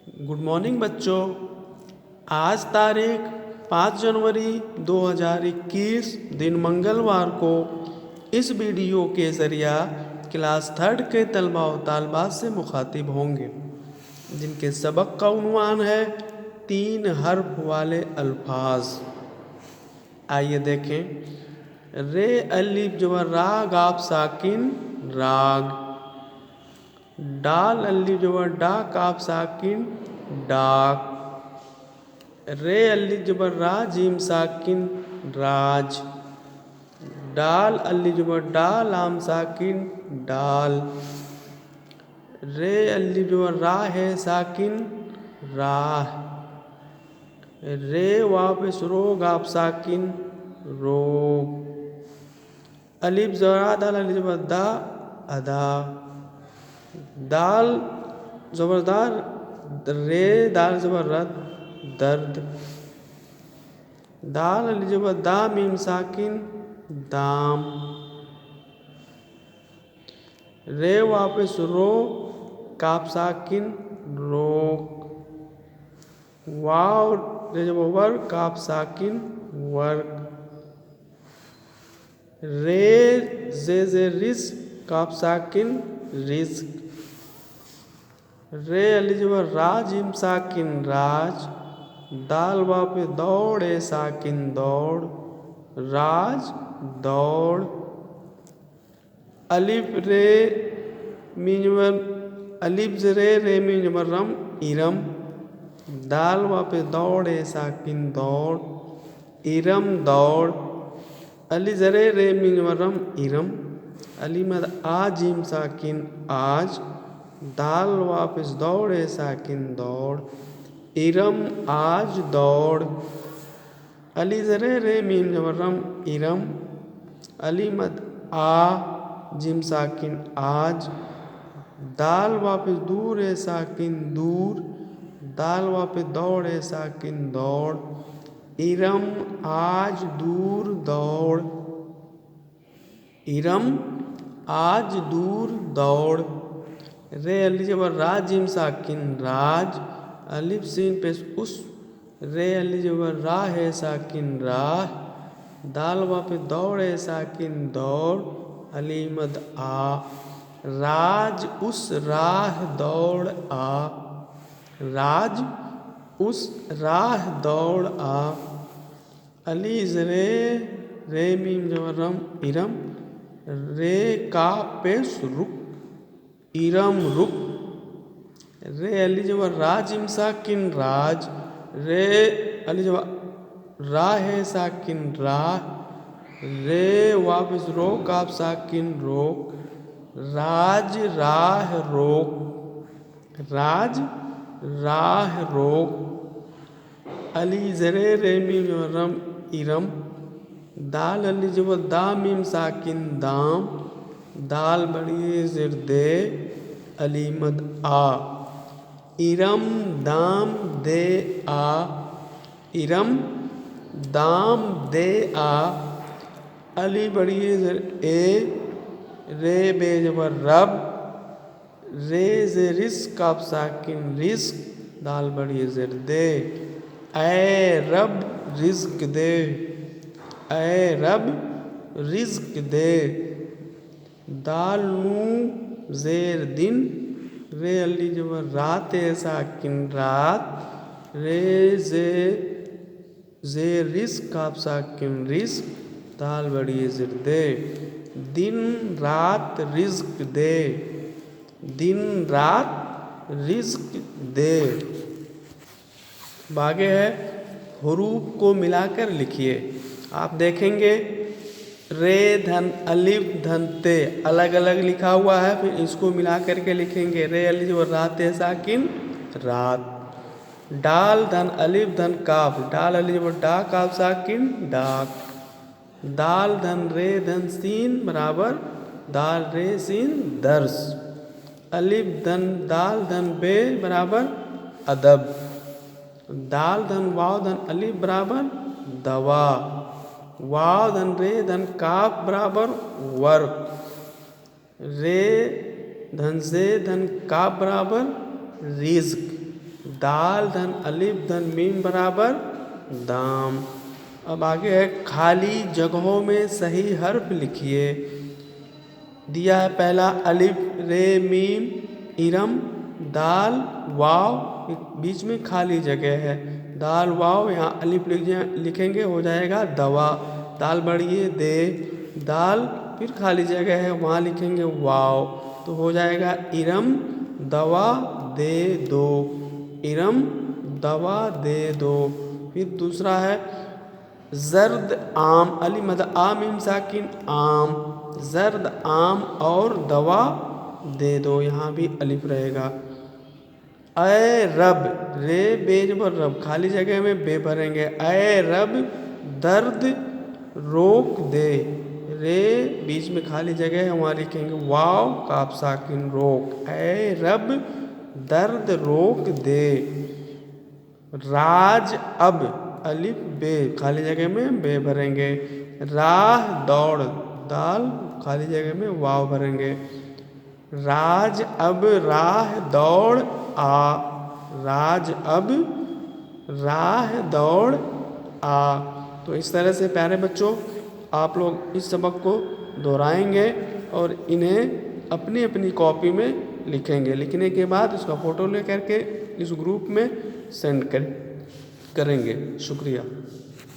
Good morning बच्चों। आज तारीख 5 जनवरी 2021 दिन मंगलवार को इस वीडियो के ज़रिया क्लास 3 के तलबा व तालबात से मुखातिब होंगे, जिनके सबक का उन्वान है 3 हर्फ वाले अल्फाज। आइए देखें। रे अलिफ जबर रा गाफ साकिन राग। डाल अलिफ जबर डा काफ साकिन डाक। रे अलिफ जबर रा जीम साकिन राज। डाल अलिफ जबर डा लाम साकिन डाल। रे अलिफ जबर रा है साकिन राह। रे वापस रो गाफ साकिन रोग। अलिफ जबरा दाल अलिफ जबर दा अदा। दाल जबरदार रे दाल जबर रद दर्द। दाल अलिफ जबर दा मीम साकिन दाम। रे वापस रो काफ साकिन रोक। वाव रे जबर वर काफ साकिन वर्क। रे जे रिस काफ साकिन रिस्क। रे अलिफ जबर रा जीम साकिन राज। दाल वापे दौड़े साकिन दौड़ राज दौड़। अलिफ रे मीम जबर अलिफ रे मीम जबर रम इरम। दाल वापे दौड़े साकिन दौड़ इरम दौड़। अली जरे रे मीम जबर रम इरम। अली मद आ जीम साकिन आज। दाल वापस दौड़े साकिन दौड़ इरम आज दौड़। अली जरे रे मीम जबर रम इरम। अली मद आ जिम साकिन आज। दाल वापस दूर है साकिन दूर। दाल वापस दौड़े साकिन दौड़ इरम आज दूर दौड़। इरम आज दूर दौड़। रे अलिफ जबर रा जीम साकिन राज। अलिफ सीन पेश उस। रे अलिफ जबर रा है साकिन राह। दाल वापे दौड़े साकिन दौड़ अली मद आ। राज उस राह दौड़ आ। राज उस राह दौड़ आ। अली जरे रे मीम जबर रम इरम। रे का पेश रुक इरम रुक। रे अली जबर रा जिम साकिन राज। रे अली जबर रा है साकिन राह। रे वापस रो काफ साकिन रोक राज राह रोक राज राह रोक। अली जरे रे मीम जबर रम इरम। दाल अली जबर दा मीम साकिन दाम। दाल बड़ी ज़िर दे अली मद आ। इरम दाम दे आ। इरम दाम दे आ। अली बड़ी ज़िर ए। रे बे जबर रब। रे जे रिस्क काफ साकिन रिस्क। दाल बड़ी ज़िर दे ऐ रब रिज्क दे ऐ रब रिज्क दे। दाल नू जेर दिन। रे अली जबर रात साकिन रात। रे जे रिस्क काफ साकिन रिस्क। दाल बड़ी ज़िर दे दिन रात रिज्क दे दिन रात रिज्क दे। बागे है हुरूफ को मिलाकर लिखिए। आप देखेंगे रे धन अलिफ धन ते अलग अलग लिखा हुआ है, फिर इसको मिला करके लिखेंगे। रे अलिफ जबर रात साकिन रात। डाल धन अलिफ धन काफ। डाल अलिफ जबर डा काफ साकिन डाक। दाल धन रे धन सीन बराबर दाल रे सीन दर्स। अलिफ धन दाल धन बे बराबर अदब। दाल धन वाव धन अलिफ बराबर दवा। वाव धन रे धन काफ बराबर वर्क। रे धन से धन काफ बराबर रिज्क। दाल धन अलिफ धन मीम बराबर दाम। अब आगे है खाली जगहों में सही हर्फ लिखिए। दिया है पहला अलिफ रे मीम इरम दाल वाव, बीच में खाली जगह है, दाल वाव, यहाँ अलिफ लिखेंगे हो जाएगा दवा। दाल बढ़िए दे, दाल फिर खाली जगह है वहाँ लिखेंगे वाव, तो हो जाएगा इरम दवा दे दो, इरम दवा दे दो। फिर दूसरा है जर्द आम अली मद आम मीम साकिन आम, जर्द आम और दवा दे दो, यहाँ भी अलिफ रहेगा। अय रब रे बेज पर रब, खाली जगह में बे भरेंगे, अय रब दर्द रोक दे, रे बीच में खाली जगह है वहाँ लिखेंगे वाव काफ साकिन रोक, अय रब दर्द रोक दे। राज अब अलिफ बे, खाली जगह में बे भरेंगे, राह दौड़ दाल खाली जगह में वाव भरेंगे, राज अब राह दौड़ आ, राज अब राह दौड़ आ। तो इस तरह से प्यारे बच्चों आप लोग इस सबक को दोहराएंगे और इन्हें अपनी अपनी कॉपी में लिखेंगे। लिखने के बाद उसका फ़ोटो ले करके इस ग्रुप में सेंड करेंगे। शुक्रिया।